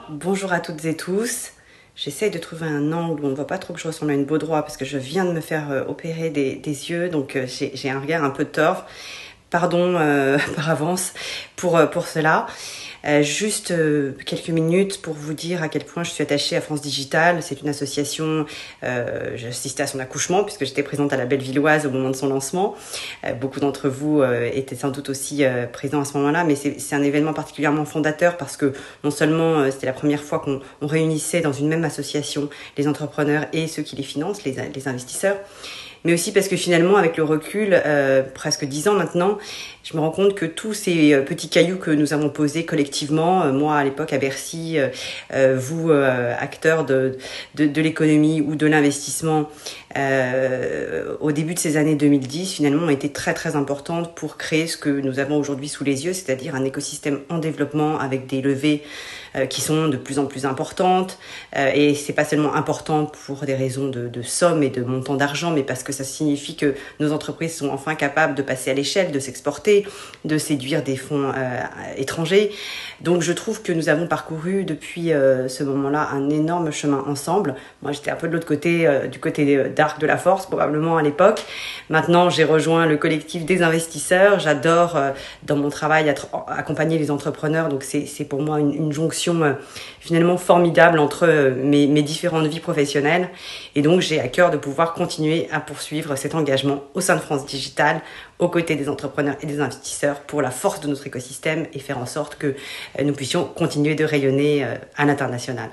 Bonjour à toutes et tous. J'essaye de trouver un angle où on ne voit pas trop que je ressemble à une baudroie parce que je viens de me faire opérer des yeux, donc j'ai un regard un peu torf. Pardon par avance pour cela. Juste quelques minutes pour vous dire à quel point je suis attachée à France Digital. C'est une association, j'ai assisté à son accouchement puisque j'étais présente à la Bellevilloise au moment de son lancement. Beaucoup d'entre vous étaient sans doute aussi présents à ce moment-là, mais c'est un événement particulièrement fondateur parce que non seulement c'était la première fois qu'on réunissait dans une même association les entrepreneurs et ceux qui les financent, les investisseurs, mais aussi parce que finalement, avec le recul, presque 10 ans maintenant, je me rends compte que tous ces petits cailloux que nous avons posés collectivement, moi à l'époque à Bercy, vous acteurs de l'économie ou de l'investissement, au début de ces années 2010, finalement ont été très très importantes pour créer ce que nous avons aujourd'hui sous les yeux, c'est-à-dire un écosystème en développement avec des levées qui sont de plus en plus importantes, et c'est pas seulement important pour des raisons de somme et de montant d'argent, mais parce que ça signifie que nos entreprises sont enfin capables de passer à l'échelle, de s'exporter, de séduire des fonds étrangers. Donc je trouve que nous avons parcouru depuis ce moment-là un énorme chemin ensemble. Moi j'étais un peu de l'autre côté, du côté d'Arc de la Force probablement à l'époque. Maintenant j'ai rejoint le collectif des investisseurs. J'adore dans mon travail accompagner les entrepreneurs, donc c'est pour moi une jonction finalement formidable entre mes différentes vies professionnelles, et donc j'ai à cœur de pouvoir continuer à poursuivre cet engagement au sein de France Digital, aux côtés des entrepreneurs et des investisseurs pour la force de notre écosystème et faire en sorte que nous puissions continuer de rayonner à l'international.